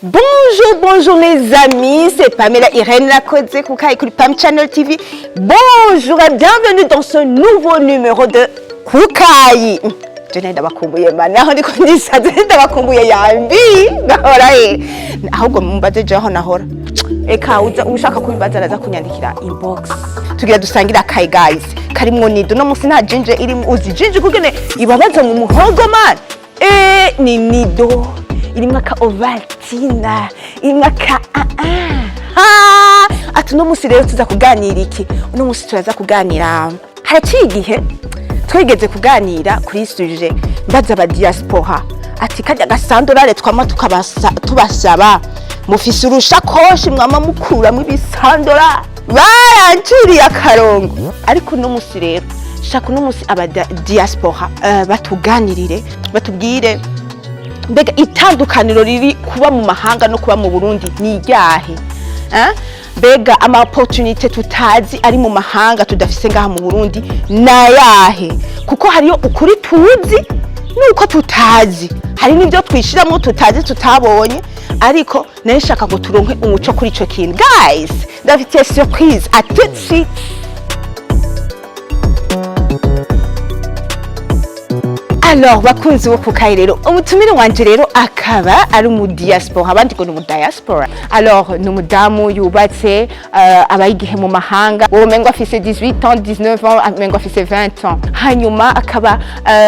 Bonjour les amis, c'est Pamela, Irene, Irakoze, Kuja et Pam Channel TV. Bonjour et bienvenue dans ce nouveau numéro de Kuja. Je n'ai pas compris, mais on dit qu'on dit ça, je n'ai pas compris, il y a un bi, d'accord, ahubwo mumbaze jaho nahora eka ushaka kubibaza araza kunyandikira inbox tugira dusangira kai guys karimwo nido no musi nta jinje iri uzi jinje kugene ibabaza mu muhogo man ni nido irimwa ka ovaltina irimwa ka ati no musi rero tuza kuganira iki uno musi turaza kuganira haraciye igihe twegeze kuganira kuri sujet mbaza ba diaspora ati kajya gasandorare twama tubasaba mufise urushakoshi mwama mukuramo ibisandora bayanciriye akarongo ariko no musi rero shaka no musi aba diaspora batuganirire batubwire mbega itandukaniro riri kuba mu mahanga no kuba mu Burundi ni ryahe mbega ama opportunity tutazi ari mu mahanga tudafise ngaha mu Burundi na yahe kuko hariyo ukuri tuzi nuko tutazi hari nibyo twishiramo tutazi tutabonye ariko naye shaka ngo turonke umuco kuri ico kintu guys ndafite surprise à tout de suite. Alors bakunzi bo Kuja rero umutumire wanje rero akaba ari mu diaspora abandi ngo ni mu diaspora. Alors ni umudamu yubatse abayigihe mu mahanga wowe mengo afise 18 ans 19 ans mengo afise 20 ans hanyuma akaba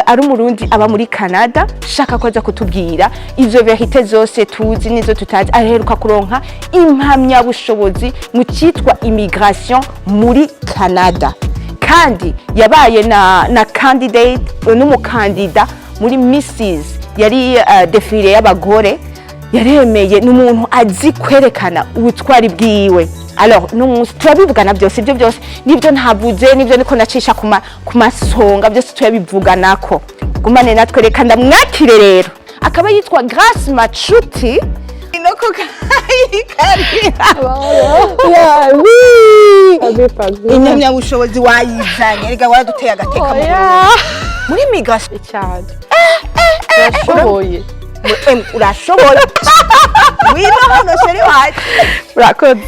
ari umurundi aba muri Canada shaka kwaza kutubwira ivyo verite zose tuzi nizo tutazi aheruka kuronka impamya bushobozi mu cyitwa immigration muri Canada kandi yabaye na candidate n'umukandida muri Mrs yari defile y'abagore yaremeye n'umuntu azi kwerekana ubutwari bwiwe. Alors no turabivugana byose ibyo byose nibyo ntavuze nibyo niko nacisha ku masonga byose turabivuganako gumane natwe reka ndamwakire rero akaba yitwa Grace Machuti inoko inyamya bushobozi wayizanye rega waraduteye agateka muri migration cyane urashoboye urashoboye wino hano sheri wacu urakoze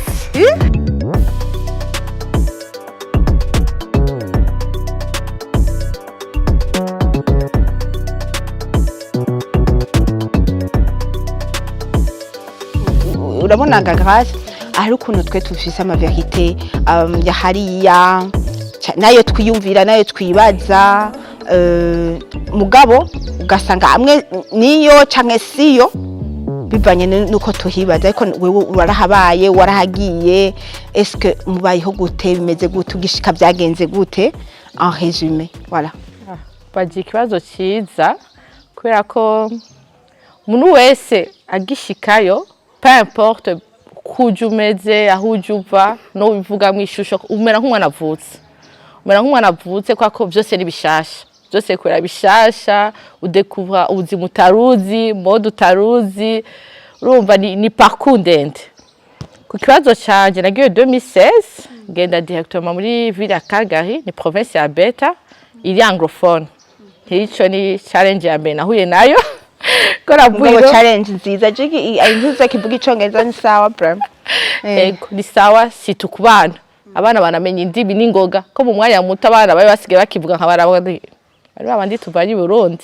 urabona Grace ari ukuntu twe tufise ama verite ya hariya nayo twiyumvira nayo twibaza mugabo ugasanga amwe niyo canke siyo bivanye nuko tuhibaza ariko wewe warahabaye warahagiye est-ce que mubayeho gute bimeze gute ugishika byagenze gute en résumé voilà baje kibazo cyiza kubera ko umuntu wese agishikayo peu importe kujumeze ahujuva no bivuga mu ishusho umera nk'umwana avutse kwako byose nibishasha byose kwera bishasha udekuvra ubuzima utaruzi mode utaruzi urumva ni parcours ndende ku kibazo canje nagiye 2016 ngenda directement muri ville ya Calgary ni province ya Beta iri anglophone hico ni challenge ya mbere nahuye nayo kora bwiro challenge nziza jiki ayintuza kivuga icongereza ni sawa bram ego ni sawa situkubana abana banamenye indimi n'ingoga ko mu mwanya muto abana babe basigaye bakivuga nk'abarabandi ari babandi tuvanye i Burundi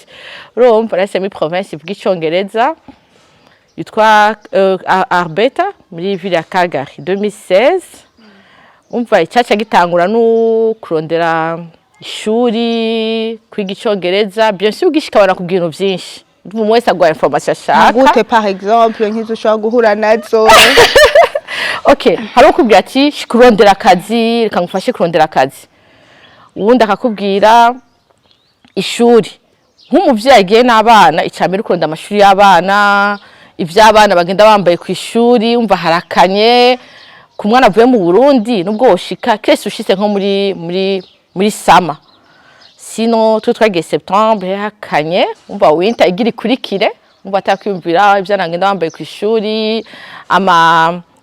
urumva rese muri province ivuga icongereza yitwa Arbeta muri ville ya Calgary 2016 umva icyaca gitangura no kurondera ishuri kwiga icongereza bien sûr ugishikabana ku bintu byinshi mwese agwa information ashaka gute par exemple nkizo ushaka guhura nazo okay hari ukubwira ati kurondera akazi reka ngufashe kurondera akazi ubundi akakubwira ishuri nk'umuvyeyi agiye n'abana icambere kuronda amashuri y'abana ivy'abana bagenda bambaye ku ishuri umva harakanye ku mwana avuye mu Burundi nubwo woshika kese ushitse nko muri sama sino twagiye septembre hakanye umva winter igira ikurikire umva atakwiyumvira ivy'anagenda bambaye ku ishuri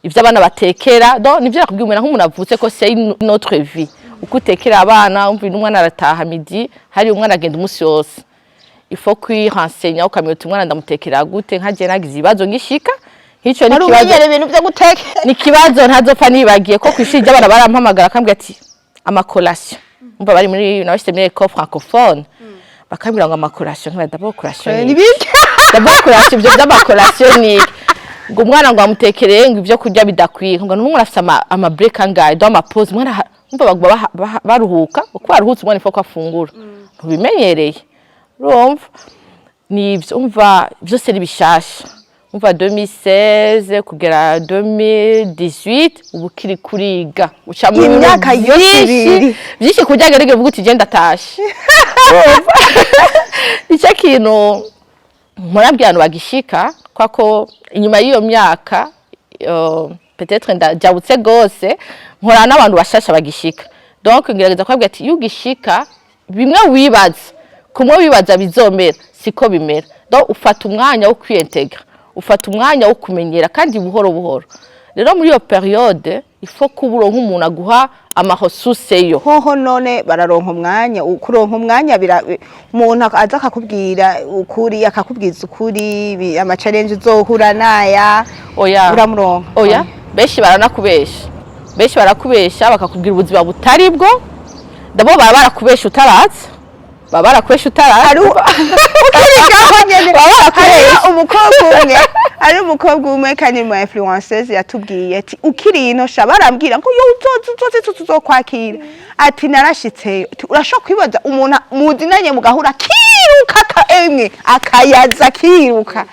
ivy'abana batekera donc nivyo nakubwira nk'umuntu avutse ko c'est notre vie ukutekera abana umva n'umwana arataha midi hari umwana agenda umunsi yose il faut kwirensenya ukamenya umwana ndamutekera gute nkaje nagize ibibazo ngishika Hico ni wari kibazo umenyera ibintu byo guteka ni kibazo ntazopfa nibagiye ko kwishije abana barampamagara akambwira ati amakolation umva bari muri université muri école francophone bakambwira ngo amakolation nkaba d'abord collation ni biki d'abord collation ibyo by'amakolation ni ngo umwana ngo amutekereye ngo ibyo kurya bidakwiye ngo n'umwana afite ama break angahe do ama pause umwana umva bagwa baruhuka uko baruhutse umwana ifo ko afungura ntubimenyereye urumva nibyo umva byose ari bishasha umva 2016 kugera 2018 ubu kiri kuriga uca mu imyaka yose ibiri byinshi kujya gerege vuga uti genda tashe icyo kintu murabwira abantu bagishika kwako inyuma y'iyo myaka peut-être ndajabutse gose nkora n'abantu bashasha bagishika donc ngerageza kwabwira ati yugishika bimwe wibaza kumwe wibaza bizomera siko bimera donc ufata umwanya wo kwintegra ufata umwanya wo kumenyera kandi buhoro buhoro rero muri iyo periode ifo kuburo nk'umuntu aguha amahosusse yo hoho none bararonka umwanya ukuronka umwanya umuntu aza akakubwira ukuri akakubwiza ukuri ama challenge uzohura naya oya uramuronka oya beshi barakubesha bakakubwira ubuzima butari bwo ndabo barakubesha utaraza barakubesha utaraza ukirigaho nyene ari umukobwa umwe kandi mu influenceuse yatubwiye ati ukiri ino sha barambwira ngo yo tuzokwakira ati narashitseyo urashobora kwibaza umuntu muzinanye mugahura kiruka emwe akayaza kiruka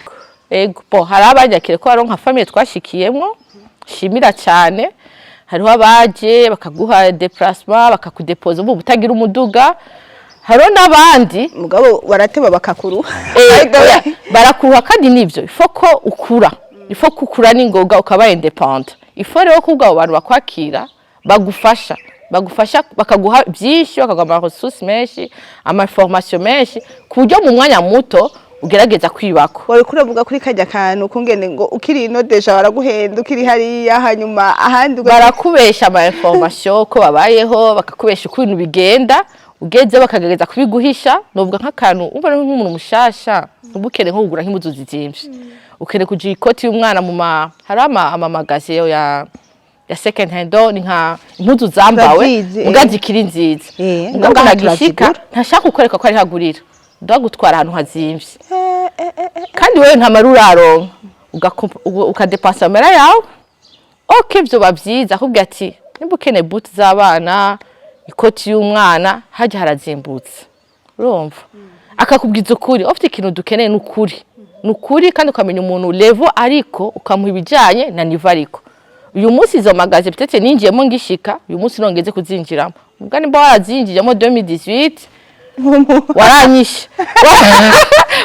ego bo hari abanyakire ko baronka famille twashikiyemwo shimira cyane hariho abaje bakaguha déplacement bakakudepoza ubu butagira umuduga haro nabandi mugabo barateba bakakuru barakuha kandi nivyo ifoko ukura ifoko ukura ningoga ukaba independent ifo rero ko ubwo abantu bakwakira bagufasha bakaguha byinshi bakaguha ama ressources menshi ama formation menshi kujya mu mwanya muto ugerageza kwibako wari kuravuga kuri kajya kantu kungene ngo ukiri ino deja baraguhenda ukiri hariya hanyuma ahandi barakubesha ama information ko babayeho bakakubesha uko ibintu bigenda ugeze bakagereza kubiguhisha novuga nk'akantu umva nk'umuntu mushasha ubukene nko kugura nk'impuzu zizimvye ukene kugira ikoti y'umwana mu hari ama magazine ya second hand ni nka impuzu zambawe ugazikiri nziza ngo nagishika ntashaka kukoreka ko ari hagurira ndagutwara ahantu hazimvye kandi wewe nta marura aronka ukadepansa amera yawe okay byo babyiza ahubwo ati nimbukene boot z'abana ikoti y'umwana haje harazimbutse urumva akakubwiza ukuri ufite ikintu dukeneye n'ukuri kandi ukamenya umuntu level ariko ukamuha ibijanye na niva ariko uyu munsi izo magaze bitetse ninjiyemo ngishika uyu munsi nongeze kuzinjiramo ubwo nimba warazinjiyemo 2018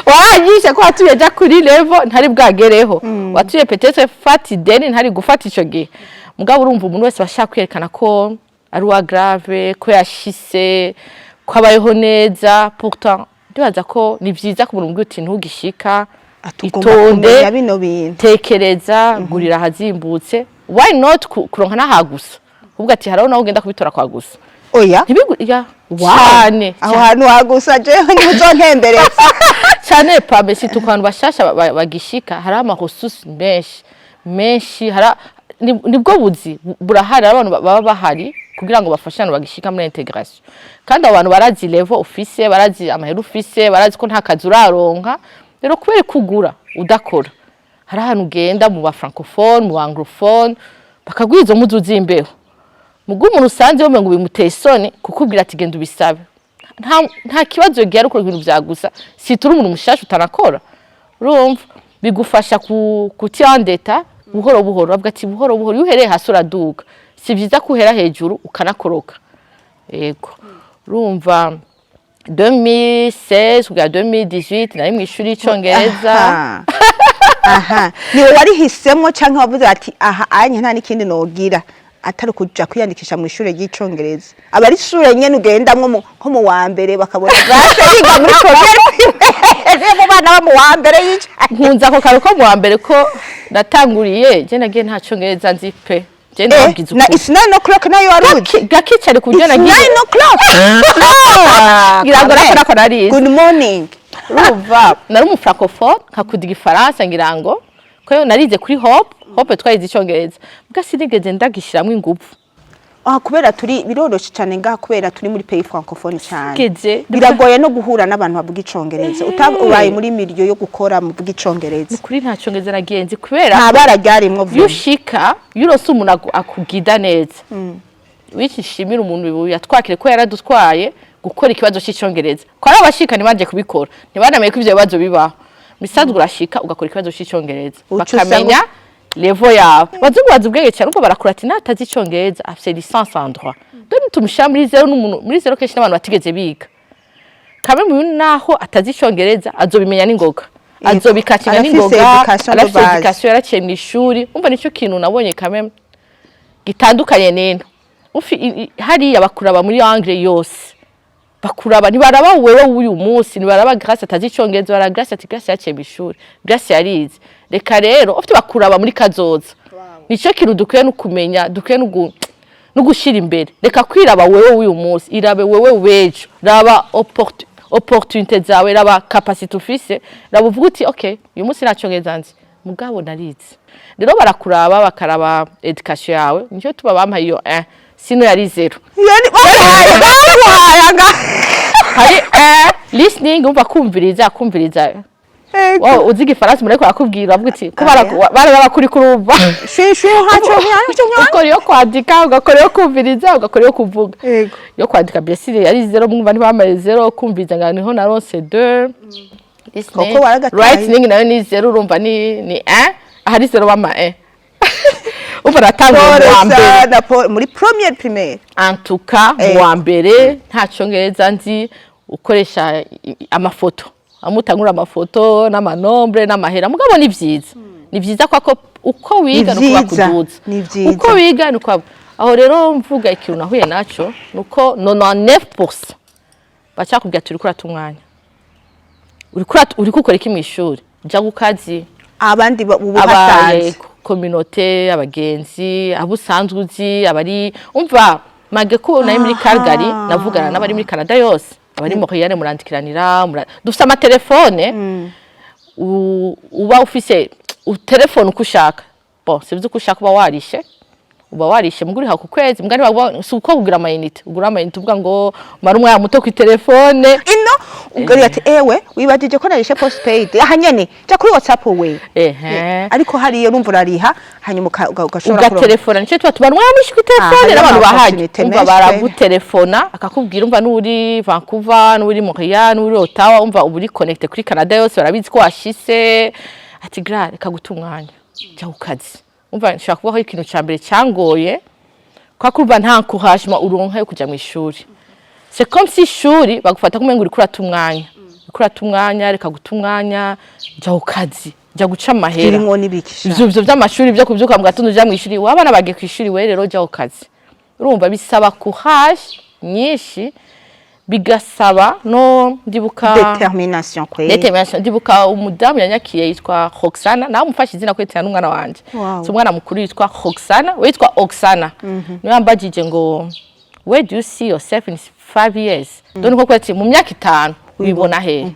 waranyishe ko watuye kuri level ntari bwagereho watuye peut-être fati deni ntari gufata ico gihe mugabo urumva umuntu wese bashaka kwerekana ko ari wa grave ko yashise ko abayeho neza pourtant ndibaza ko ni vyiza ku muntu uti ntugishika itonde bino bintu tekereza gurira hazimbutse why not kuronka nahagusa ubwo ati haraho naho ugenda kubitora kwa gusa oya ya cyane aho hantu hagusa je ntuzontembereza cyane pabe si tukantu bashasha bagishika hari ama ressources menshi nibwo buzi burahari abantu baba bahari kugira ngo bafashane bagishika muri integration kandi abantu barazi level office barazi amahera office barazi ko nta kazi uraronka rero kubera kugura udakora hari ahantu ugenda mu ba francophone mu anglophone bakagwiza umuzi uzimbeho mugu umuntu usanze ngo bimuteye isoni kukubwira ati genda ubisabe nta kibazo yegera uko ibintu byagusa si turi umuntu mushasha utanakora urumva bigufasha kutiandeta buhoro buhoro avuga ati buhoro buhoro yuhereye hasi uraduga si byiza kuhera hejuru ukanakoroka yego urumva 2016 kugera 2018 nari mu ishuri y'icongereza aha niwe warihisemo canke wavuze ati aha anye nta nikindi nogira atari kuja kwiyandikisha mu ishuri ry'icongereza abari shure nyene ugendamwo nko mu wa mbere bakabona base biga muri premiere mu bana bo mu wa mbere yica nkunza ko karuko mu wa mbere ko natanguriye je nagiye nta congereza nzi pe je ndagize na it's 9 o'clock nayo waruzi gakicare kujya nagiye 9 o'clock ngirango nari good morning ruva nari mu francophone nkakudiga ifaransa ngirango ko yo narize kuri hope twayize icyongereza mbwa sinigeze ndagishiramo ingufu kubera turi biroroshe cyane ngaha kubera turi muri pays francophone cyane Geze biragoye no guhura n'abantu bavuga icyongereza utabaye muri milieu yo gukora mu vuga icyongereza kuri nta cyongereza nagenzi kubera nta barajyarimwo yushika yurose umuntu akugida neza wishimira umuntu yatwakire ko yaradutwaye gukora ikibazo cy'icyongereza ko ari abashika ntibanje kubikora ntibanamenye ko ivyo bibazo bibaho misadwe urashika ugakora ikibazo cy'icyongereza bakamenya level yawe bazungu bazubwenge cyane uko barakurati natazi icyongereza afite licence en droit donc tumushyira muri zero n'umuntu muri zero kenshi n'abantu batigeze biga kamwe mu naho atazi icyongereza azobimenya n'ingoga azobikakira n'ingoga arafite education yaraciye mu ishuri umva nicyo kintu nabonye kamwe gitandukanye neno hariya bakuraba muri anglais yose bakuraba ntibaraba wewe uyu munsi ntibaraba Grace atazi icyongereza bara Grace ati Grace yaciye mu ishuri Grace yarize reka rero ufite bakuraba muri kazoza nicyo kintu dukwiye no kumenya dukwiye no gushira imbere reka kwiraba wewe uyu munsi irabe wewe wejo raba opportunité zawe raba capacité ufise raba uvuga uti okay uyu munsi nacyongereza nzi mugabo narize rero barakuraba bakaraba education yawe nicyo tuba bampaye iyo sino yari zero yani bahayanga hari listening umva kumviriza wow uzigi igifaransa mureko akubwira avuga ati ko bara kuri kurumva shishu hacho ukora yo kwandika ugakora yo kumviriza ugakora yo kuvuga yo kwandika byesire yari zero mwumva ntibamaye zero kumviriza ngani ho naronse 2 listening writing nayo ni zero urumva ni ahari zero bama ubu ratangwa muri première primaire en tout cas mu wa mbere nta cyongereza nzi ukoresha amafoto amutangura amafoto n'amanombre n'amahera mugabo ni byiza kwa uko wiga no kubakuduza uko wiga no kwa aho rero mvuga ikintu nahuye naco nuko 99% bacakubwira turi kurata umwanya uri gukora iki mu ishuri jya gukazi abandi ubuhasanze communauté abagenzi abusanzwe uzi abari umva mage ko nayo muri Calgary navugana n'abari muri Canada yose abari mu Montreal murandikiranira dufite ama telefone uba ufise telefone ukushaka bon c'est uko ushaka uba warishe muguri ha ku kwezi mugari waba suko kugira amayinite ugura amayinite uvuga ngo mara umwe muto ku telefone ino ugari ati ewe wibajije ko narishe postpaid ahanyene cya kuri WhatsApp we ariko hariyo numva rariha hanyuma ugashobora kuronka telefone nico tuba umwe mushi ku telefone n'abantu bahaje umva baragutelefona akakubwira umva n'uri Vancouver n'uri Montreal n'uri Ottawa umva uburi connecte kuri Canada yose barabizi ko washise ati gra reka gutumwanya cya ukazi umva nshaka kubaho ikintu cyambere cyangoye kwa kuva nta encouragement uronka yo kuja mu ishuri c'est comme si ishuri bagufata kumenga uri kuratumwanya reka gutumwanya jya ukazi jya guca amahera birimo nibikisha ivyo by'amashuri byo kubyuka mu gatondo uja mu ishuri wabana bagiye ku ishuri we rero jya ukazi urumva bisaba courage nyinshi bigasaba no ndibuka determination ndibuka umudamu yanyakiye yitwa Roxana nawe mufashe izina kwetera n'umwana wanje so umwana mukuru yitwa Roxana we yitwa Oksana niwe ambajije ngo where do you see yourself in 5 years donc ko kweti mu myaka 5 ubibona he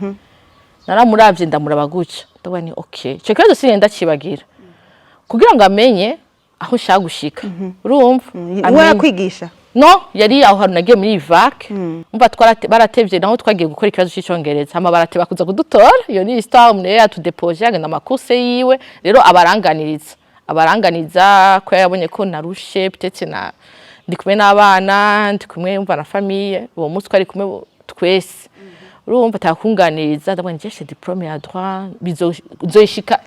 naramuravye ndamuraba guca ndavuga ni okay cyo kibazo sinenda kibagira kugira ngo amenye aho ushaka gushika urumva we yakwigisha no yari aho hano nagiye muri vac umva baratevye naho twagiye gukora ikibazo cy'icyongereza hama barateba kuza kudutora iyo ni histoire umwe yatudepoje agenda amakurse yiwe rero abaranganiza ko yabonye ko narushe peut-être na ndi kumwe n'abana ndi kumwe umva na famille uwo munsi twari kumwe twese urumva takunganiriza ndabona njeshe diplôme ya droit bizoshika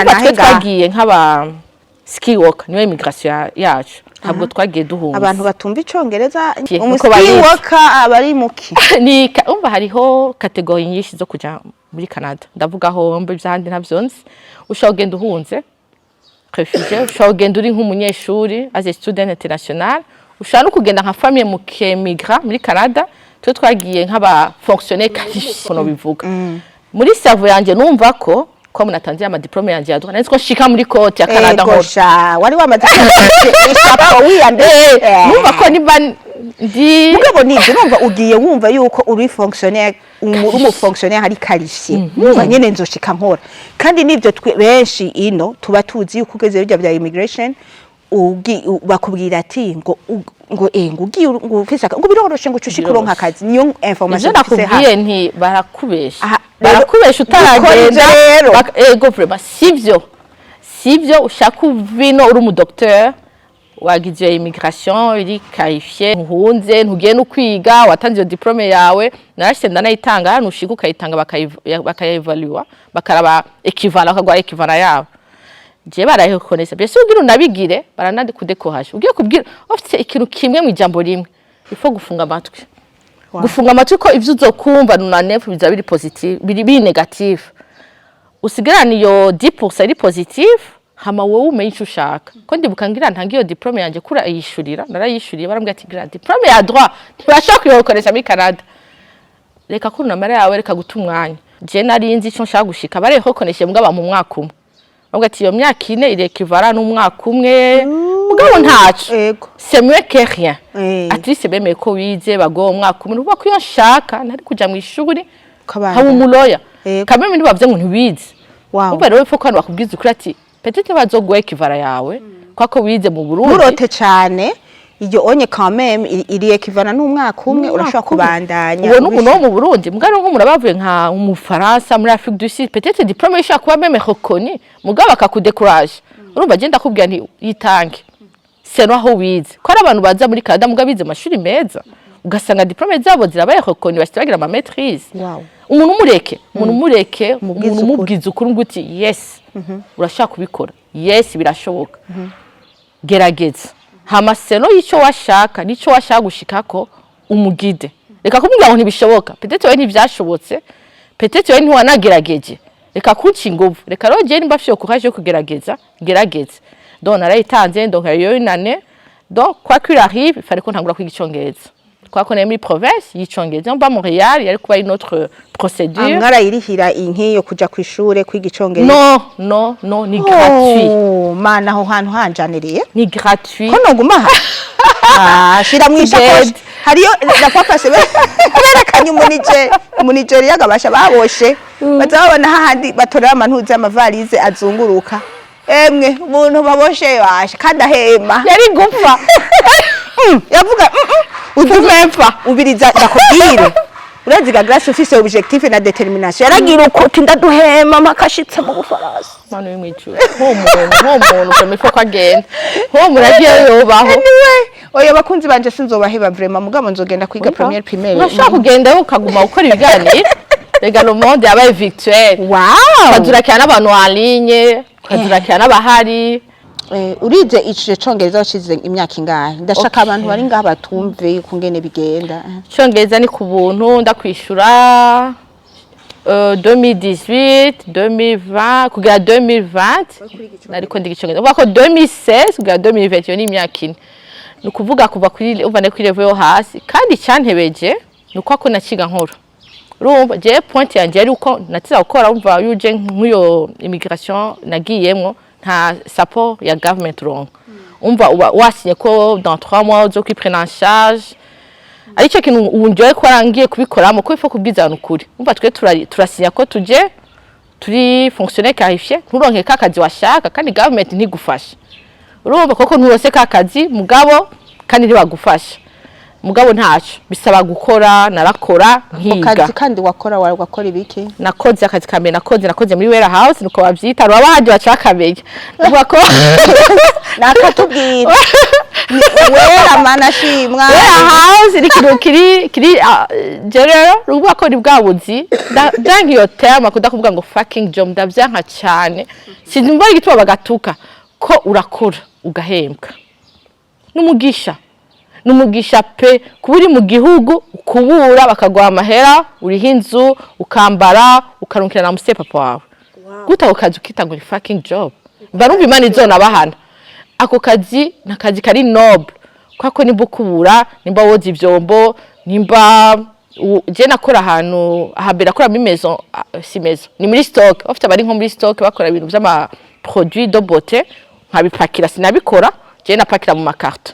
nahe twagiye nk'aba ski walk niwe immigration yacu ntabwo twagiye duhunga abantu batumva icyongereza ski walk abari muki ni umva hariho category nyinshi zo kuja muri Canada ndavugaho mbe byandi ntavyonse ushobora genda uhunze refugee ushobora genda uri nk'umunyeshuri as a student international ushobora no kugenda nka famille mu kemigra muri Canada twe twagiye nk'aba fonctionnaire kono bivuga muri cerveau yanje numva ko munatanze ama diplome yanje yadwa nzi ko shika muri cote ya Canada ho wari wamaze ishapo wiyande numva ko niba mugabo nivyo urumva ugiye wumva yuko uri fonctionnaire umu fonctionnaire ari qualifié numva nyene nzoshika nkora kandi nivyo benshi ino tuba tuzi yuko ugeze bijya bya immigration bakubwira ati ngo ugiye ufise ngo biroroshe ngo ucushikuronka akazi niyo information ufise ha nti barakubesha utaragenda ego vraiment sivyo ushaka uvino uri mu docteur wagize immigration iri qualifié ntuhunze ntugiye no kwiga watanze diplome yawe narashye ndanayitanga hano ushika ukayitanga bakayevaluer bakaraba equivalent bakagwa equivalent yawe je barayikonesa byese ugira unabigire baranandi kudekohaje ugiye kubwira ofite ikintu kimwe mu ijambo rimwe ifo gufunga amatwi gufunga amatwi ko ivyo uzokumva nunanefu biza biri positive biri negative usigarana iyo 10% iri positive hama wowe umenye icyo ushaka ko ndibukangira ntangiyo diplome yanje kura yishurira narayishuriye barambwira ati grade diplome ya droit ntibashaka kuyokoresha muri Canada reka ko namara yawe reka gutumwanya je narinzi icyo nshaka gushika bareho koneshe mugaba mu mwaka umwe bambwira ati iyo myaka ine iri equivalent n'umwaka umwe mugabo ntacu c'est mieux que rien atlise bemeye ko wize bago umwaka umwe uba ko iyo nshaka ntari kuja mu ishuri haba umuloya kameme ndibavye ngo ntiwize uba rero fo kandi bakubwiza ukuri ati petite bazoguha equivalent yawe kwako wize mu Burundi murote cyane iyo onye quand même iri equivalent n'umwaka umwe urashobora kubandanya uwo n'umuntu wo mu Burundi mugabo nko murabavuye nka mu Faransa muri Afrique du Sud peut-être diplôme ishaka kuba même reconnu mugabo akakudécourage urumva je ndakubwira nti yitange seno aho wize ko ari abantu baza muri Canada mugabo bize amashuri meza ugasanga diplôme zabo zirabaye reconnu bashitagira ama maîtrise umuntu mureke umuntu mubwiza ukuri nguti yes urashaka kubikora yes birashoboka gerageza hamaseno yico washaka nico washaka gushikako umugide reka kumubwira ngo ntibishoboka peut-être we ntivyashobotse peut-être we ntiwanagerageje reka kuci inguvu reka roje nimba afite courage yo kugerageza gerageza donc narayitanze donc yo inane donc quoi qu'il arrive il fallait ko ntangura kwiga icongereza kwa ko muri province y'icongereza mba Montréal yari kuba une autre procédure mwarayirihira inkiyo kuja kwishure kwiga icongereza non ni gratuit mana aho hantu hanjaniriye ni gratuit ko noguma shira mwishakoshi hariyo na papa se berekanye umunigeri yagabasha baboshe bazabona hahandi batorera amantuze amavalize azunguruka emwe umuntu baboshe yashe kandi ahema yari gupfa yavuga udumepfa ubiriza ndakubwire uraziga grâce ufise objectif na determination yaragira uko ndaduhema makashitse mu Bufaransa manu y'imwicu umuntu kamefo kagenda ho muragiye yobaho anyway oya bakunzi banje sinzobaheba vraiment mugabo nzogenda kwiga première primaire urashaka kugenda ukaguma ukora ibiganiro rega le monde yabaye virtuel kadurakira n'abantu en ligne kadurakira n'abahari urije icije congereza washize imyaka ingahe ndashaka abantu bari ngaha batumve kungene bigenda congereza ni ku buntu ndakwishura 2018 2020 kugera 2020 nariko ndigicongereza ubako 2016 kugera 2020 yo ni imyaka ine nukuvuga kuva kuri uvane kuri level yo hasi kandi cyantebeje nuko ako nakiga nkora urumva je point yanje ari uko natiza gukora umva yuje nk'uyo immigration nagiyemwo nta support ya government wrong umva wasinye ko dans 3 mois zo kwiprena en charge arico kintu unjoye ko arangiye kubikoramo ko ifo kubwiza n'ukuri umva twe turasinya ko turi fonctionnaire qualifié nturonke kakazi washaka kandi government ntigufasha urumva koko nturose kakazi mugabo kandi ntibagufasha mugabo ntacu bisaba gukora narakora nkiga akazi kandi wakora ibiki nakoze akazi kambe nakoze muri warehouse nuko bavyita abahaje bacakabeye nuko ko nakatubwira wera mana shimwa warehouse ikintu kiri gerero ruba ko ribwabuzi dangi yo terma kudakuvuga ngo fucking job ndavyanka cyane sinzi mbari gitwa bagatuka ko urakora ugahembwa numugisha pe kuburi mu gihugu ukubura bakaguha amahera uriho inzu ukambara ukarunkira na muse papa wawe guta ukazi ukita ngo fucking job barumva imana izona bahana ako kazi nakazi kari noble kwako nimba ukubura nimba woza ivyombo nimba je nakora ahantu ahambera kora muri maison si maison ni muri stock ofite bari nko muri stock bakora ibintu by'ama produits de beauté nkabipakira sinabikora je napakira mu makarto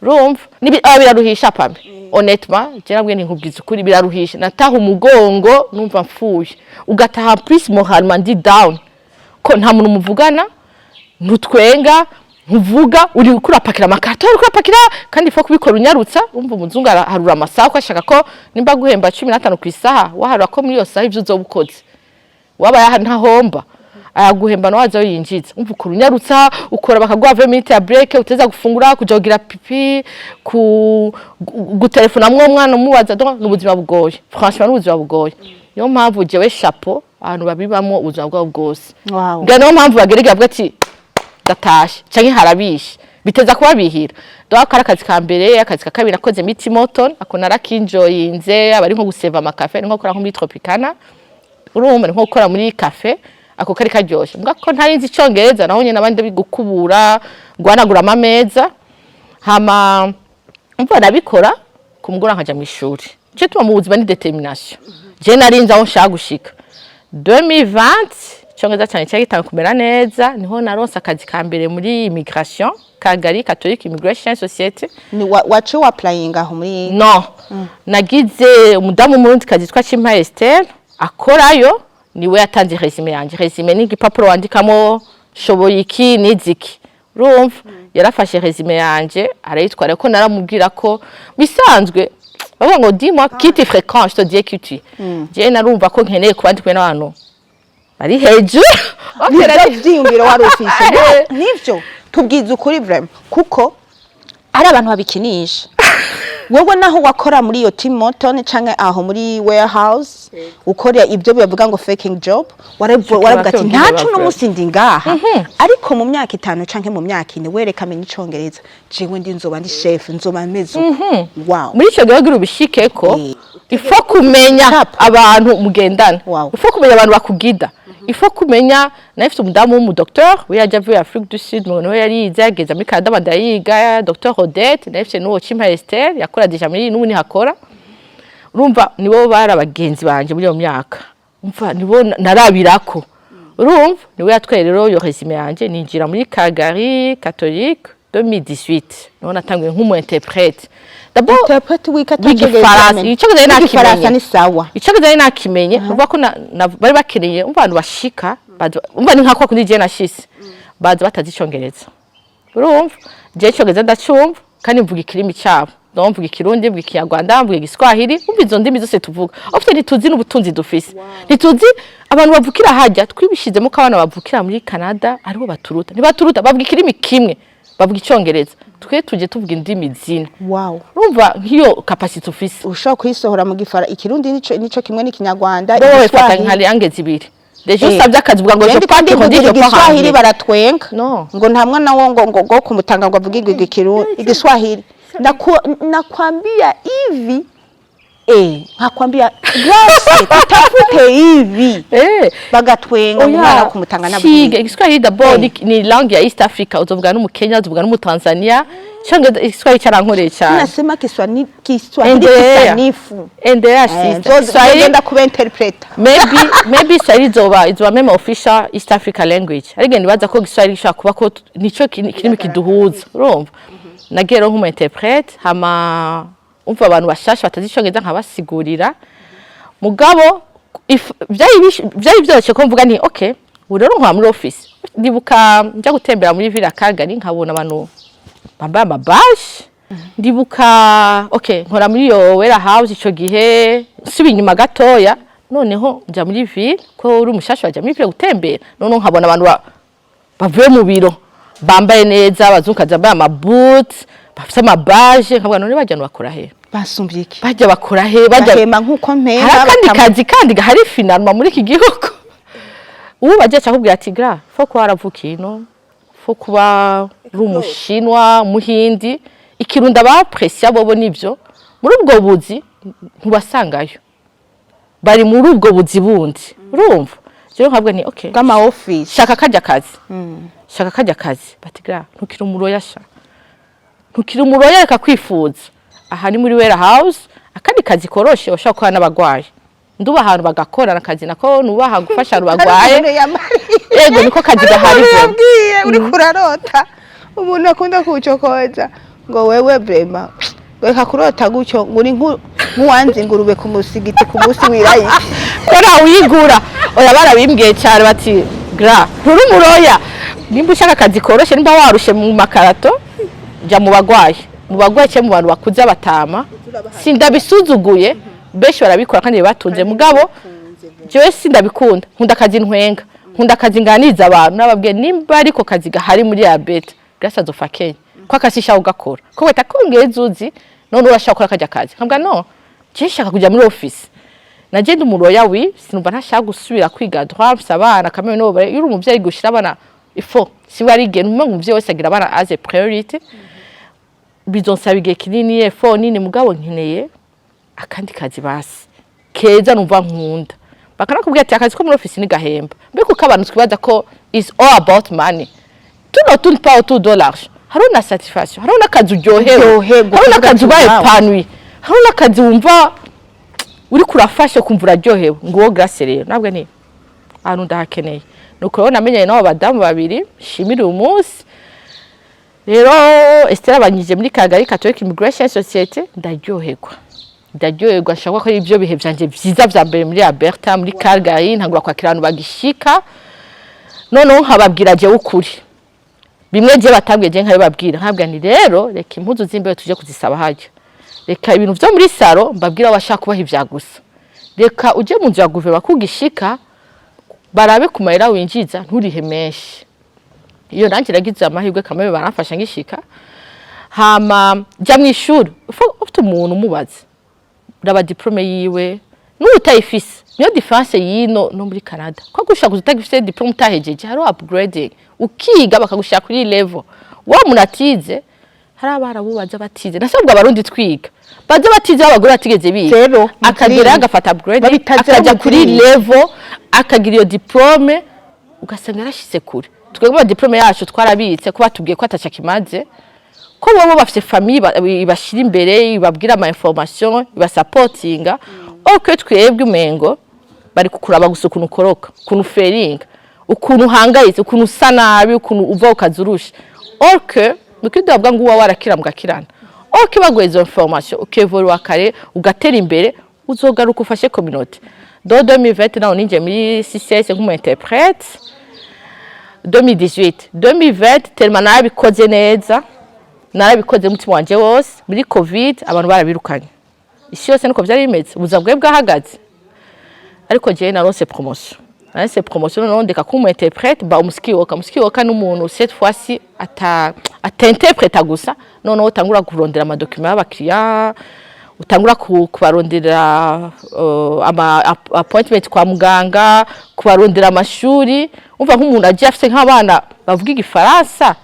urumva biraruhisha pame honnêtement je nabwe nkubwiza ukuri biraruhisha nataha umugongo numva mfuye ugataha plus moralement ndi down ko nta muntu muvugana ntutwenga ntuvuga uri kurapakira amakarito uri kurapakira kandi fo kubikora unyarutsa umva umuzungu harura amasaha ko ashaka ko nimba guhemba 15 ku isaha waharura ko muri yo saha ivyo uzobukoze waba ntahomba ayaguhemba no wazo yinjiza umva ukora unyarutsa ukora bakaguha 20 minutes ya break uteza gufungura kujogira pipi gutelefona mwana umubaza donc n'ubuzima bugoye franchement n'ubuzima bugoye yo mpamvu jewe chapeau abantu babibamo ubuzima bwabo bwose ngano mpamvu bagerega avuga ati datashe canke harabishe biteza kuba bihira donc akazi ka mbere akazi ka kabiri nakoze miti moton ako narakinjoyinze abari nko guseva amakafe nko gukora nko muri Tropicana urumva nko gukora muri cafe ako kari karyoshe mbwa ko ntarinzi icongereza naho nyene abandi bigukubura gwanagura amameza hama umva nabikora kumugura nkaja mu ishuri je tuma mu buzima ni determination je narinzi aho nshaka gushika 2020 cyongeza cyane cyagitanga kumera neza niho naronse akazi ka mbere muri immigration Kagari Catholic Immigration Society ni wacu applying aho muri no nagize umudamu murundi kazi twa Chimpa Esther akorayo niwe yatanze resume yanje resume ni igipapuro wandikamo shoboye iki niziki urumva yarafashe resume yanje arayitwara ko naramubwira ko bisanzwe bavuga ngo dis-moi qui tu fréquentes je te dis que tu je narumva ko nkeneye kubandikwe n'abantu ari hejuru vyiyumviro wari ufise nivyo tubwiza ukuri vraiment kuko ari abantu babikinisha wowe naho wakora muri iyo team moton canke aho muri warehouse ukora ibyo bivuga ngo faking job waravuga ati ntacu no musindi ngaha ariko mu myaka 5 canke mu myaka 4 wereka menye icongereza jewe ndi nzoba ndi chef nzoba mezo wow muri cyo gagira ubishike ko ifo kumenya abantu mugendana ifo kumenya abantu bakugida ifo kumenya nafite umudamu w'umudoktor we yaje avuye Afrique du Sud mu no yari yageza muri Canada bandayiga Dr Odette nafite n'uwo Chimpa Esther yakora deja muri n'ubu ni hakora urumva nibo barabagenzi banje muri yo myaka umva nibo narabirako urumva niwe yatwaye rero yo resume yanje ninjira muri Kagari Catholic 2018 no natanguye nk'umu interprète d'abord interprète icogezaye ni sawa icogezaye nakimenye uvuga ko bari bakeneye abantu bashika umva ni nkako kundi je nashise baza batazicongereza urumva je cogeza ndacumva kandi mvuga ikirimi cyabo no mvuga ikirundi mvuga ikinyarwanda mvuga igiswahili umva izo ndimi zose tuvuga ofite ntituzi n'ubutunzi dufise ntituzi abantu bavukira hajya twibishizemo ko abana bavukira muri Canada aribo baturuta ntibaturuta bavuga ikirimi kimwe bavuga icongereza twe tuje tuvuga indimi zina wow urumva nk'iyo capacity ufise ushaka kuyisohora mu gifara ikirundi nico kimwe n'ikinyarwanda igiswahili nkali angeze ibiri deje usabye akazi uvuga ngo je kandi ndiyo igiswahili baratwenga no ngo nta mwana ngo kumutanga ngo avuge ikirundi igiswahili nakwambia hivi nkakwambia grace tutafute hivi bagatwenga umwana kumutanga na bwiga igiswahili d'abord ni langue ya East Africa uzovuga no mu Kenya uzovuga no mu Tanzania cyangwa igiswahili cyarankoreye cyane nasema Kiswahili kisanifu NDA Kiswahili ngenda kuba interpreter maybe Swahili izoba meme official East Africa language ariko nibaza ko Kiswahili gishaka kuba ko nico kirimi kiduhuza urumva nagero nk'umu interprete hama umva abantu bashasha batazicongereza nkabasigurira mugabo byari byoroshye ko mvuga nti okay urero nkwa muri office ndibuka njya gutembera muri Villa Kagari nkabona abantu bambaye amabaje ndibuka okay nkora muri yo warehouse ico gihe subi inyuma gatoya noneho njya muri ville ko uri umushasha wajya muri ville gutembera none nkabona abantu bavuye mu biro bambaye neza bazunkaza bambaye amaboots bafite amabaje nkabona none bajya bakora he basumvye iki bajya bakora he bajya hema nkuko mpema kandi kazi kandi gahari finalma muri iki gihugu ubu bajya cyakubwira ati gra fo ko haravukino fo kuba rumushinwa muhindi ikirunda ba pressure bobo nivyo muri ubwo buzi ntubasangayo bari muri ubwo buzi bundi urumva je nkabwa ni okay kama office shaka kajya kazi shaka kajya kazi bati gra ntukira umuroya sha ntukira umuroya reka kwifuza aha ni muri warehouse akandi kazi koroshe ushaka kwa n'abagwaye nduba ahantu bagakora nakazi nako nubaha gufasha abagwaye yego niko kazi gahari uri kurarota umuntu akunda kucokoza ngo wewe brema reka kurota gutyo nguri nk'uwanze ingurube ku musigiti ku munsi wirayi kora uyigura oya barabimbwiye cyane bati gra nturi muroya nimba ushaka akazi koroshe nimba warushe mu makarato jya mu bagwayi cye mu bantu bakuze batama sindabisuzuguye benshi barabikora kandi batunze mugabo jewe sindabikunda nkunda akazi ntwenga nkunda akazi nganiza abantu nababwiye nimba ariko kazi gahari muri ya beta grâce azofa Kenya ko akashisha ugakora ko weta kongeza uzi none urashaka gukora kajya kazi nkabwa no je shaka kujya muri office nagenda umuroya wi sinumva ntashaka gusubira kwiga droit abana kamwe no yuri umuvyeyi gushira abana ifo siwe ari gene umuvyeyi wese agira abana as a priority bizonsaba igihe kinini efo nini mugabo nkeneye akandi kazi basi keza numva nkunda bakanakubwira ati akazi ko muri office ni gahemba mbiko kabantu twibaza ko is all about money tuno tune pas autour de l'argent haruna satisfaction haruna kazi uryohewe haruna kazi ubaye panwi haruna kazi wumva uri kurafashe kumva uraryohewe ngo grâce rero nabwo ni ahantu ndahakeneye nuko rero namenyanye n'abo badamu babiri shimira umunsi rero Esther abanyije muri Kagari Catholic Immigration Society ndaryoherwa nshaka ko ari ibyo bihe byanje byiza bya mbere muri Alberta muri Calgary ntangura kwakira abantu bagishika none nkababwira je ukuri bimwe je batabwiye je nkabibabwira nkabwira ni rero reka impuzu zimbe tuje kuzisaba haje reka ibintu byo muri saro mbabwira washaka kubaha ibya gusa reka uje mu nzu ya guverinoma kugishika barabe kumayira winjiza nturihe menshi iyo nanjye nagize amahirwe kamwe baramfasha ngishika hama jya mu ishuri ufite umuntu umubaza raba diplome yiwe n'utayifise niyo difference yino no muri Canada ko gushaka kuzutagifise diplome utahejeje hari upgrading ukiga bakagushaka kuri level wa munatize hari abarabubaza batize nasabwa abarundi twiga baje batize abagore atigeze biga rero akagira agafata upgrade akaja kuri level akagira iyo diplome ugasanga yarashize kure twebwe diplome yacu twarabitse ko batubwiye ko atacha kimaze ko bo bafite famille ibashira imbere ibabwira ama information ibasupportinga oke twebwe umengo bari kukuraba gusuka ukoroka kunu feringa ukuntu hangayitse ukuntu sanabi ukuntu uva ukazurusha oke mukidabwa ngo uwa warakira mugakirana oke bagweza information ukevolwa kare ugatera imbere uzogaruka ufashe community do 2020 naho ninje muri CCS nk'umu interprète 2020 tellement nabikoze neza narabikoze mutima wanje wose muri covid abantu barabirukanye isi yose niko byari bimeze ubuzima bwe bwahagaze ariko je narose promotion non ndeka kumu interprète ba umuskiwoka n'umuntu cette fois-ci interprète gusa none utangura kurondera ama document y'abakiriya utangura kubarondera ama appointment kwa muganga kubarondera amashuri umva nk'umuntu aje afite nk'abana bavuga igifaransa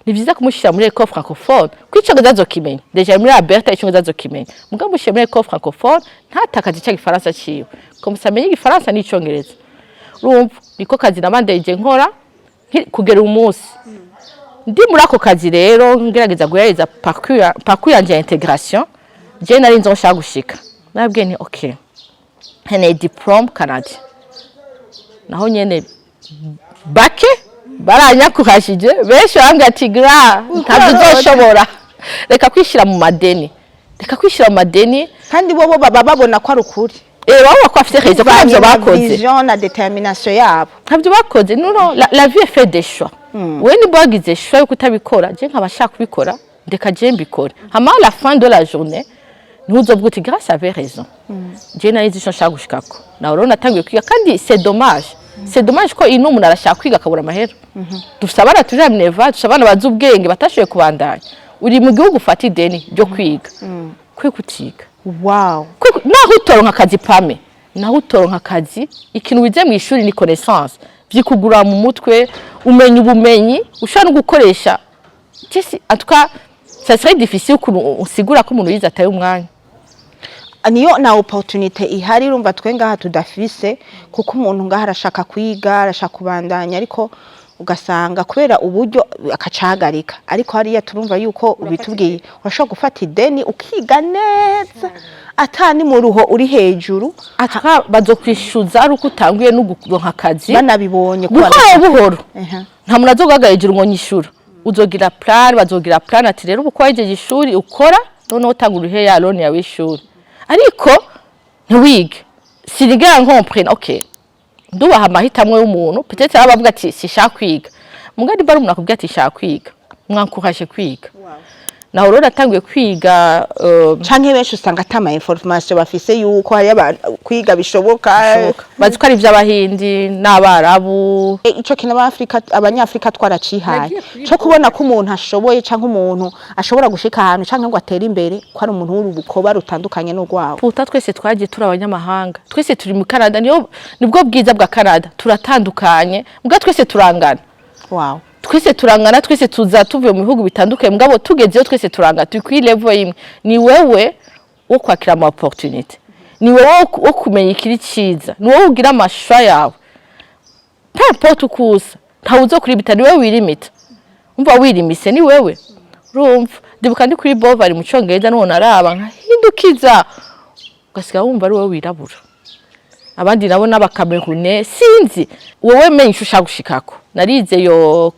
ni byiza kumushira muri école francophone kwicaga zazokimenya deja muri Alberta icyongo zazokimenya mugabo mushira muri école francophone ntatakaje cya gifaransa ciwe ko musamenye igifaransa n'icyongereza urumva niko kazi nabandeje nkora kugera umunsi ndi muri ako kazi rero ngerageza guhereza parcours yanje intégration je nari nzo nshaka gushika nabwiye ni okay hene diplome Canada naho nyene bake baranyakuhashije benshi bambwiye ati gra ntaduzoshobora reka kwishira mu madeni kandi bo baba babona ko ari ukuri waba ko afite raison ko byo bakoze vision na determination yabo ntabyo bakoze no la vie fait des choix we ni bagize choix yo kutabikora je nkabashaka kubikora ndeka je mbikora hama la fin de la journée ntuzovuga uti grâce avait raison je nari nshaka gushikako naho rero natangiye kwiga kandi c'est dommage ko ino umuntu arashaka kwiga akabura amahera dusabana tuje Mineva dusabana bazi ubwenge batashoye kubandanya uri mu gihugu ufata ideni ryo kwiga kwikutiga wow naho utoronka akazi pame naho utoronka akazi ikintu wize mu ishuri ni connaissance byikugura mu mutwe umenya ubumenyi ushaka no gukoresha en tout cas ça serait difficile usigura ko umuntu yize ataye umwanya niyo na opportunité ihari urumva twenga tudafise kuko umuntu ngaha arashaka kwiga arashaka kubandanya ariko ugasanga kubera uburyo akacagarika ariko hariya turumva yuko ubitubwiye urashaka gufata ideni ukiga neza atani mu ruho uri hejuru bazokwishuza ari uko utanguye no guronka akazi banabibonye buhoro nta muntu azogagaye hejuru ngo nyishura uzogira plan bazogira plan ati rero uko wajeje ishuri ukora none utangura ihe ya loan yawe ishuri ariko ntiwige siriga nkomprene okay ndubaha amahitamwe y'umuntu peut-être abavuga ati sishaka kwiga mugandi bari umuntu akubwira ati shaka kwiga mwankuhaje kwiga naho rero natangiye kwiga canke benshi usanga atama information bafise yuko hari kwiga bishoboka bazi ko ari ivy'abahindi n'abarabu ico kina abanyafrika twaracihaye cyo kubona ko umuntu ashoboye canke umuntu ashobora gushika ahantu canke ngo atera imbere ko ari umuntu w'urubukoba rutandukanye n'urwawo puta twese twagiye turi abanyamahanga twese turi mu Canada nibwo bwiza bwa Canada turatandukanye mbwa twese turangana wow twese turangana twese tuza tuvuye mu bihugu bitandukanye mugabo tugezeyo twese turanga turi kuri level imwe ni wewe wo kwakira ama opportunity ni wewe wo kumenya ikiri ciza ni wewe ugira amashusho yawe n'importe ukusa ntawuzo kuri bitari wewe wirimita umva wirimise ni wewe urumva ndibuka ndi kuri bovari mu Congereza none araba nkahindukiza ugasiga wumva ari wewe wirabura abandi nabo n'abakamerune sinzi wowe menye ushaka gushikako narize yo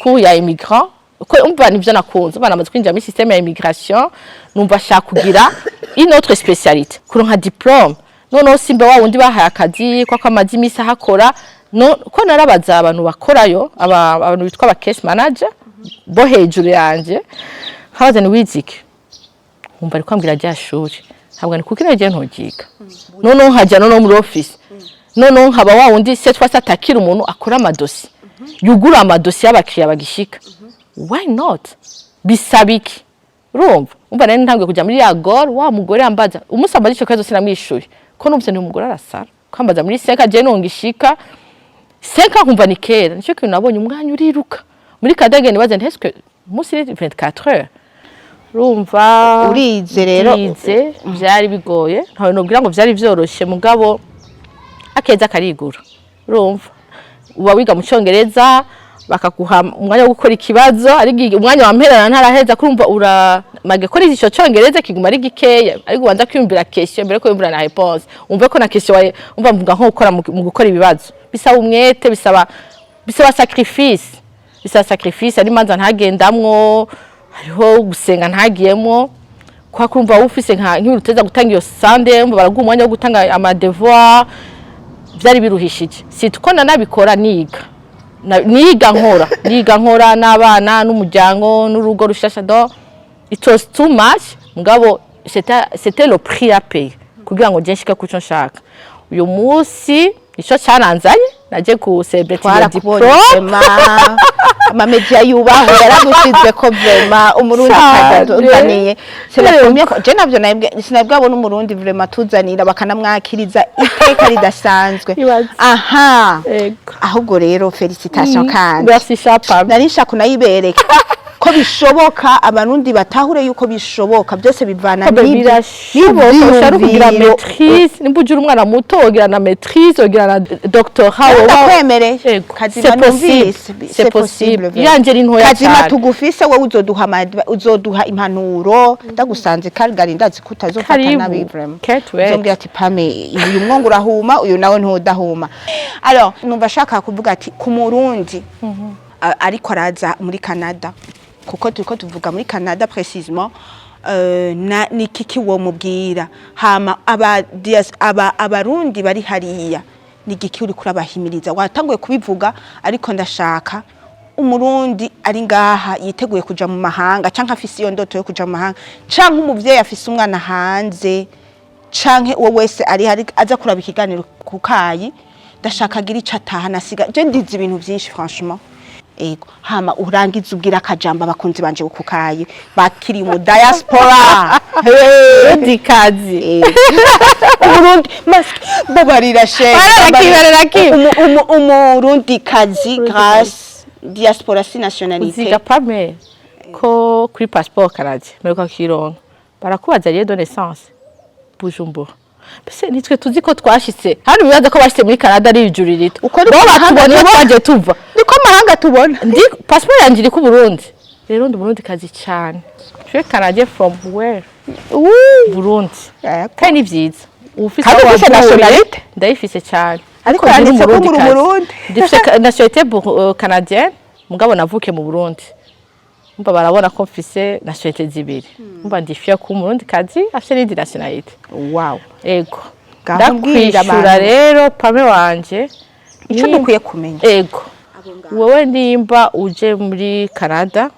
ku ya immigrant ko umva nivyo nakunze bana amaze kwinjira muri système ya immigration numva shaka kugira une autre spécialité kuronka diplôme none simba wa wundi bahaye akazi kwa amazi imisi hakora no ko narabaza abantu bakorayo abantu bitwa aba case manager bo hejuru yanje habaza ni wiziki umva ari kwambwira rya shuri ntabwo ni kukira je ntogiga none hajya none muri office none nkaba wa wundi se twasa atakira umuntu akora amadosi yugura amadosi y'abakiriya bagishika why not bisabiki urumva umva nari ntangiye kujya muri ya gor wa mugore ambaza umusamba ico kazo sinamwishuye ko numvise ni umugore arasara kwambaza muri seka je nongishika seka kumva ni kera nico kintu nabonye umwanya uriruka muri kadege nibaze nteske musi 24 heures urumva urize rero byari bigoye ntawe nobwira ngo byari byoroshe mugabo akeza karigura urumva uba wiga mu Congereza bakaguha umwanya wo gukora ikibazo ari umwanya wa mperana ntaraheza kurumva uramage kora ico Congereza kiguma ari gikeya ariko ubanza kwiyumvira question mbere ko yumvira na réponse umve ko na question umva mvuga nko gukora mu gukora ibibazo bisaba umwete bisaba sacrifice ari manza ntagendamwo hariho gusenga ntagiyemo kwa kurumva ufise nk'uruteza gutanga iyo sande umva baraguha umwanya wo gutanga ama devoir byari biruhishije sitko nanabikora niga nkora n'abana n'umuryango n'urugo rushasha do it was too much mugabo c'était le prix à payer kugira ngo jenshika kuco nshaka uyu munsi ico cyaranzanye naje ku celebrate diplome ama media yubaho yaragushize ko vraiment umurundi akazaniye c'est la première je navyo sinabwabona umurundi vraiment tuzanira bakanamwakiriza iteka ridasanzwe aha ahubwo rero felicitation kandi merci chapa narisha kunayibereka ko bishoboka abarundi batahure yuko bishoboka byose bivana n'ibyo kugira maîtrise nimbujura umwana muto ogira na maîtrise ogira na doctorat wakwemereye kazima numvise c'est possible yanje ri ntoya kazima tugufise wowe uzoduha impanuro ndagusanze Calgary ndazi kutazofata nabi vraiment zombye ati Pame uyu mwongo urahuma uyu nawe ntudahuma alors numva shaka kuvuga ati ku Murundi ariko araza muri Canada kuko turiko tuvuga muri Canada précisément ni kiki wo mubwira hama abarundi bari hariya ni kiki uri kurabahimiriza watanguye kubivuga ariko ndashaka umurundi ari ngaha yiteguye kuja mu mahanga canke afise iyo ndoto yo kuja mu mahanga canke umuvyeyi afise umwana hanze canke uwo wese ari aza kuraba ikiganiro kukayi ndashaka gira icataha nasiga je ndizi ibintu byinshi franchement ego hama urangiza ubwira akajamba bakunzi banje kukaye bakiri mu diaspora dikazi umurundi maski babarira shenge umurundi kazi grâce diaspora si nationalité uziga Pame ko kuri passeport karaje mereka kironka barakubaza lieu de naissance Bujumbura bese nitwe tuzi ko twashitse hano bibaza ko bashitse muri Canada ari ijuririto uko batubona twaje tuva niko mahanga tubona ndi passport yanjye iri ku Burundi rero ndi Burundi kazi cyane je Canada from where Burundi kandi vyiza ufise nationalité ndayifise cyane ariko yanditse ko muri Burundi difise nationalité canadienne mugabo navuke mu Burundi umva barabona ko mfise nationalité zibiri umva ndi fier ku Murundi kazi afite n'indi nationalité wow ego ndakwishura rero Pamela wanje ico dukwiye kumenya ego wowe nimba uje muri Canada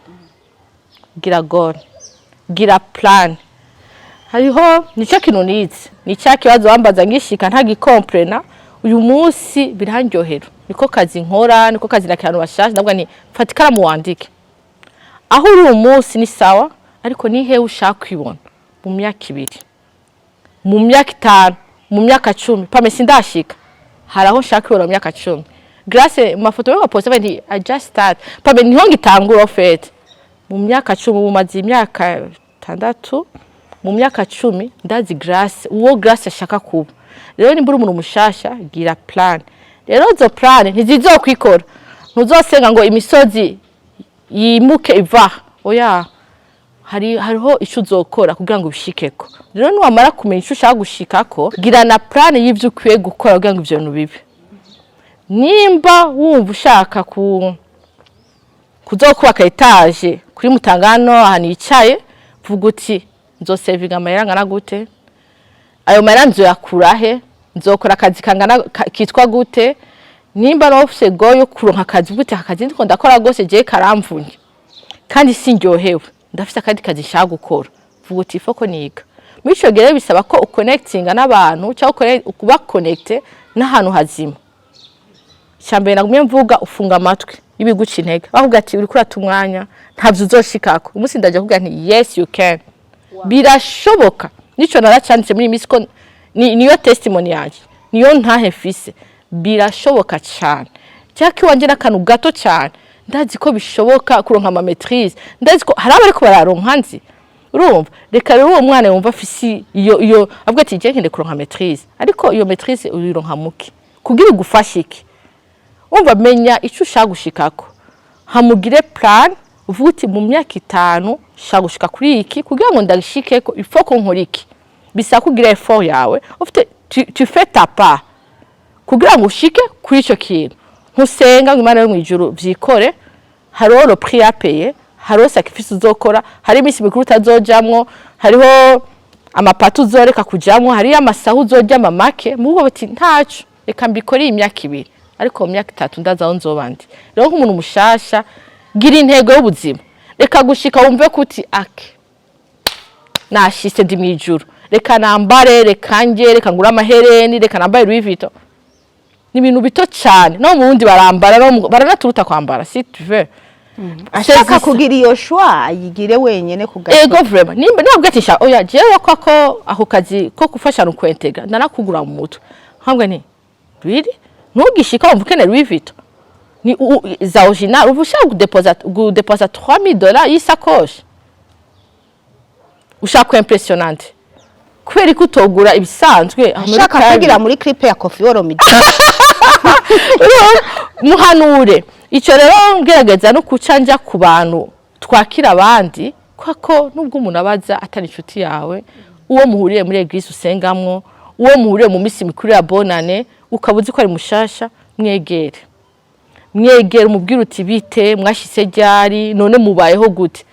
gira goal gira plan hariho nico kintu nize ni cya kibazo wambaza ngishika ntagikomprena uyu munsi biranjohera niko kazi nkora niko kazi nakirano bashasha ndavuga ni fatikara mu wandike aho uri umunsi ni sawa ariko ni he ushaka kwibona mu myaka 2 mu myaka 5 mu myaka 10 Pamela sindashika haraho nshaka kwibona mu myaka 10 grâce mafoto yo poste bandi I just start Pamela niho ngitangura ofete mu myaka 10 mu mazi imyaka 6 mu myaka 10 ndazi grâce uwo grâce ashaka kuba rero nimbura umuntu mushasha gira plan rero zo plan ntizizokwikora ntuzosenga ngo imisozi yimuke iva oya hariho ico uzokora kugira ngo bishikeko rero niwamara kumenya ico ushaka gushikako gira na plan y'ivyo ukwiye gukora kugira ngo ivyo bintu bibe nimba wumva ushaka kuzokubaka etage kuri Mutangano ahantu yicaye vuga uti nzosevinga amahera ngana gute ayo mahera nzoyakurahe nzokora akazi kangana kitwa gute nimba nofise goyo kuronka akazi gute akazi ndiko ndakora gose je karamvunye kandi sinjyohewe ndafise akandi kazi nshaka gukora vuga uti foko niga mico gere bisaba ko uconnectinga n'abantu cyangwa kuba connecte n'ahantu hazima cyambere nagumye mvuga ufunga amatwi ibiguca intege bavuga ati uri kuri atumwanya ntavyo uzoshikako umunsi ndaje kuvuga nti yes you can birashoboka nico naracanditse muri misiko niyo testimony yaje niyo ntahefise birashoboka cyane cyaki wanje nakanu gato cyane ndazi ko bishoboka kuronka ama maîtrise ndazi ko haraba ariko bararonka nzi urumva reka rero uwo mwana yumva afisi iyo avuga ati je nkende kuronka maîtrise ariko iyo maîtrise urironka muki kugira gufashike umva menya ico ushaka gushikako hamugire plan uvuti mu myaka 5 shaka gushika kuri iki kugira ngo ndagishikeko ifoko nkora iki bisa kugira effort yawe ufite tu fais ta part kugira ngo ushike kuri ico kintu ntusenga ngo Imana yo mwijuru vyikore hariho le prix à payer hariho sacrifice uzokora hari imisi mikuru utazojamwo hariho amapatu uzoreka kujamwo hari amasahu uzojama make mubo bati ntaco reka mbikore imyaka 2 ariko mu myaka 3 ndazaho nzobandi rero nk'umuntu mushasha gira intego y'ubuzima reka gushika wumve kuti ake nashise ndi mwijuru reka nambare reka nge reka ngura amahereni reka nambare Louis Vuitton ni ibintu bito cyane no mu wundi barambara baranaturuta kwambara si tu veux ashaka kugira iyo shwa yigire wenyene kugato ego vraiment nimba nabwatisha oya jewe kwako aho kazi ko gufasha no kwentega ndanakugura mu mutwe hambwe ni really ntugishika wumva ukene Louis Vuitton ni za original ushaka gudeposa $3000 y'isakoshi ushaka impressionante kweri kutogura ibisanzwe ashaka kugira muri clip ya Coffee Oromidi muhanure ico rero ngerageza no kucanja ku bantu twakira abandi kwako nubwo umuntu abaza atari inshuti yawe uwo muhuriye muri eglise usengamwo uwo muhuriye mu misi mikuru ya bonane ukabuzi ko ari mushasha mwegere umubwira uti bite mwashise ryari none mubayeho gute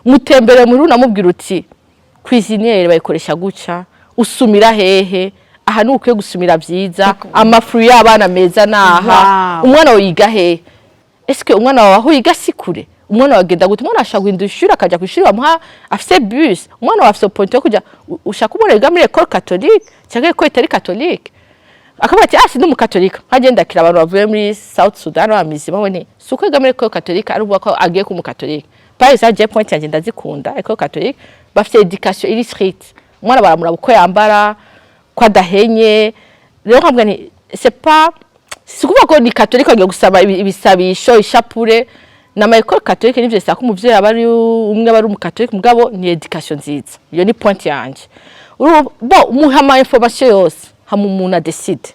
mutembere muri unamubwira uti cuisinier bayikoresha guca usumira hehe aha nuko gusumira byiza amafru y'abana meza naha umwana wiga hehe eske umwana wawe aho yiga sikure umwana wagenda gute umwana ashaka guhindura akaja kwishuri bamuha afise bus umwana wafise point yo kuja ushaka umurega muri école catholique cyangwa ko itari catholique akaba ati asi n'umu catholique hagenda kira abantu bavuye muri South Sudan bamizima bone suko yiga muri école catholique ari ubwo agiye ku mu catholique par exemple point yanjye ndazikunda école catholique bafite education iri strict umwana baramura uko yambara kwa dahenye rero nkabwa ni c'est pas sikuvuga ko ni catholique agiye gusaba ibisabisho ishapure na école catholique nivyo sako umuvyeyi abari umwe bari mu catholique mugabo ni education nziza iyo ni point yanje bo umuhama information yose hamumuna decide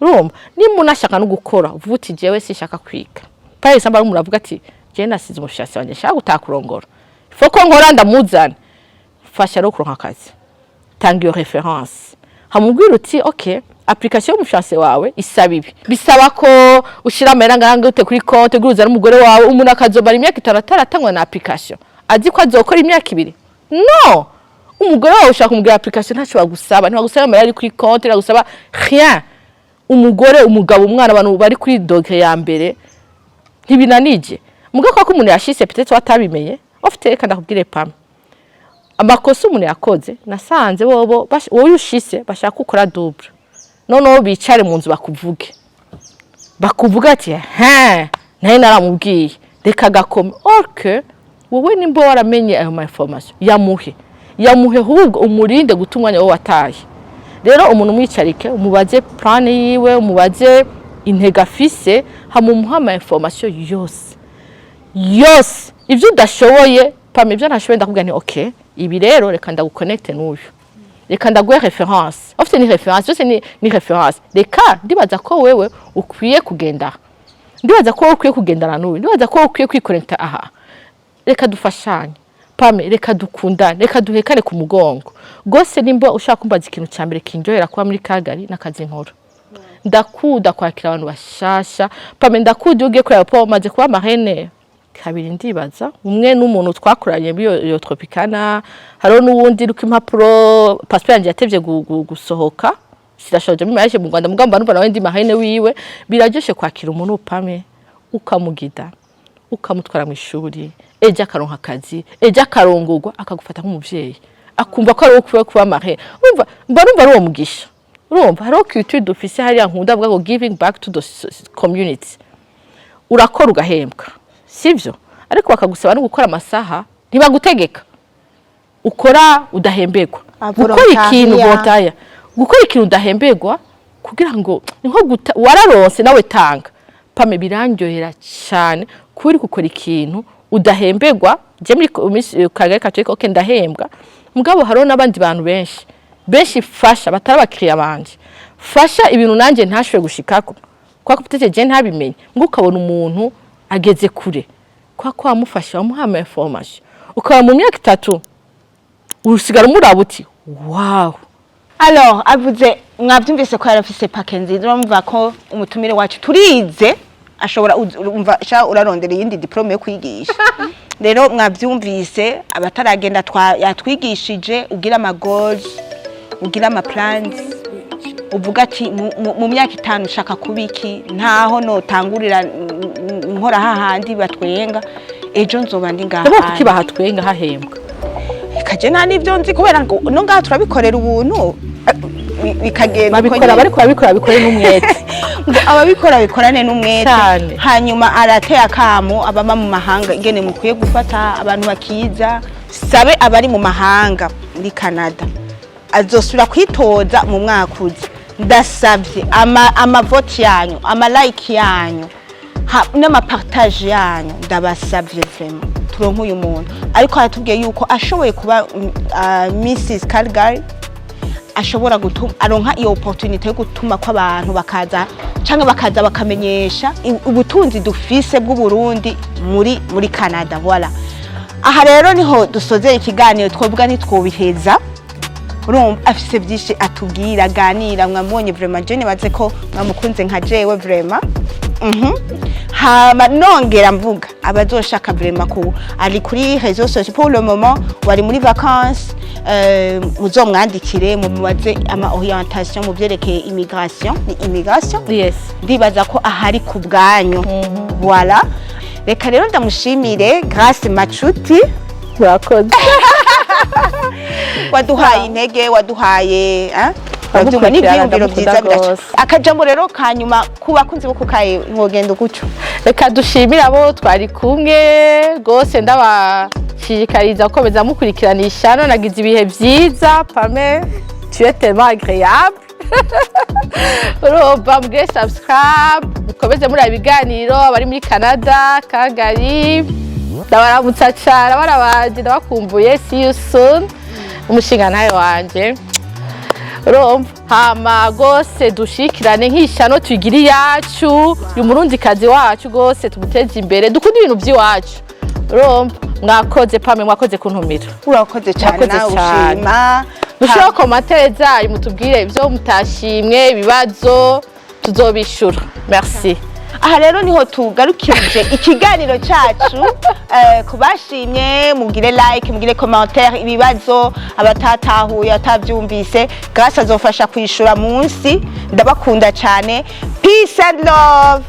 urumva ni munashaka no gukora uvuti jewe sishaka kwiga par exemple ari muravuga ati je nasize umushasi wanje shaka gutakurongora foko nkora ndamuzana fasha ro kuronka akazi tanga iyo reference hamubwira uti okay application y'umufiance wawe isaba ibi bisaba ko ushira ameranga ute kuri konte guruza n'umugore wawe umuntu akazobara imyaka 5 ataratangwa na application azi ko azokora imyaka 2 no umugore wawe ushaka kumubwira application ntashobora gusaba ntibagusaba ameranga kuri konte ntagusaba rien umugore umugabo umwana abantu bari kuri dogere ya mbere ntibinanije mugako ko umuntu yashise peut-être watabimenye ofite kandi akubwire Pam amakosa umuntu yakoze nasanze wowe ushise bashaka gukora double none bicare mu nzu bakuvuga ati naye naramubwiye reka gakome orque wowe nimba waramenye ayo information yamuhe ahubwo umurinde gutumwanya wowe wataye rero umuntu mwicarike umubaze plan yiwe umubaze intega afise hamumuha ama information yose ivyo udashoboye Pam ibyo ntashoboye ndakubwira nti okay ibi rero reka ndagukonnecte n'uyu reka ndaguhe reference ofite ni reference cyose ni reference reka ndibaza ko wewe ukwiye kugenda ndibaza ko ukwiye kugendana n'uyu ndibaza ko ukwiye kwiconnecta aha reka dufashanye Pam reka dukundane reka duhekane ku mugongo gose nimba ushaka kumbaza ikintu cyambere kinjohera kwa muri Kagari nakazi nkora ndakuda kwakira abantu bashasha Pam ndakuda ugiye kuri airport maze kuba marraine kabiri ndibaza umwe n'umuntu twakoranye biyo Tropicana haro n'uwundi ruko impapuro passport yanje yatevye gusohoka sirashoje mu yaje mu Rwanda mugamba numva nawe ndi mahine wiwe biraryoshe kwakira umuntu Pam ukamugida ukamutwara mu ishuri eje akaronka akazi eje akarongurwa akagufata nk'umuvyeyi akumva ko ari ukwiye kuba marraine urumva ari uwo mugisha urumva haro culture d'office hari yankunda avuga ngo giving back to the community urakora ugahembwa sivyo ariko bakagusaba no gukora amasaha ntibagutegeka ukora udahembegwa gukora ikintu botaya gukora ikintu udahembegwa kugira ngo nko wararonse nawe tanga Pam birandyohera cyane kuri gukora ikintu udahembegwa je muri Kagari Katolika okay ndahembwa mugabo haro n'abandi bantu benshi fasha batarabakiriya banje fasha ibintu nanje ntashwe gushikako kwa kupitete je ntabimenye ngo ukabona umuntu ageze kure kwa amufasha amuha information ukaba mu myaka 3 urusigara murabuti wow alors avuze mwabyumvise ko yarafise pakenzi urumva ko umutumire wacu turize ashobora umva urarondera yindi diplome yo kwigisha rero mwabyumvise abataragenda yatwigishije ugira ama goals ugira ama plans uvuga ati mu myaka 5 ushaka kubiki ntaho notangurira nkora hahandi batwenga ejo nzoba ndi ngaha ndabona kibaha twenga hahembwa kaje nta nivyo nzi kubera ngo no ngaha turabikorera ubuntu bikagenda babikora bariko bikore n'umwete ababikora bikorane n'umwete hanyuma arateye akamo ababa mu mahanga ingene mukwiye gufata abantu bakiza sabe abari mu mahanga muri Canada azosura kwitoza mu mwaka uzi ndasabye ama vote yanyu ama like yanyu n'ama partage yanyu ndabasabye vraiment turonka uyu muntu ariko atubwiye yuko ashoboye kuba Mrs Calgary ashobora gutuma aronka iyo opportunity yo gutuma ko abantu bakaza cyangwa bakaza bakamenyesha ubutunzi dufise bw'u Burundi muri Canada voilà aha rero niho dusozeye ikiganiro twovuga nitwobiheza urumva afise byinshi atubwira ganira mwamubonye vraiment je nibaze ko mwamukunze nka jewe vraiment hama nongera mvuga abazoshaka vraiment ko ari kuri réseaux sociaux pour le moment wari muri vacances muzomwandikire mubaze ama orientation mu byerekeye immigration yes ndibaza ko ahari ku bwanyu voilà reka rero ndamushimire Grace Machuti Irakoze waduhaye intege waduhaye bavuga n'ibyiyumviro byiza biraca akajambo rero kanyuma kuba kunze ko kukaye nkogenda gucyo reka dushimira abo twari kumwe gose ndabashishikariza gukomeza mukurikiranisha no nagize ibihe byiza Pamela tu es tellement agréable urumva mugire subscribe mukomeze muri ibiganiro abari muri Canada Kagari ndabaramutsa cyane barabaje ndabakumbuye see you soon umushinga nawe wanje urumva hama gose dushikirane nk'ishano twigiri yacu y'umurundi kazi wacu gose tumuteze imbere dukunda ibintu by'iwacu urumva mwakoze Pamela mwakoze kuntumira urakoze cyane nawe ushima mushobora commentaire zanyu mutubwire ibyo mutashimye ibibazo tuzobishura merci. Aha rero niho tugarukirije ikiganiro cyacu kubashimye mugire like mugire commentaire ibibazo abatatahuye atabyumvise Grace azofasha kwishura munsi ndabakunda cyane peace and love.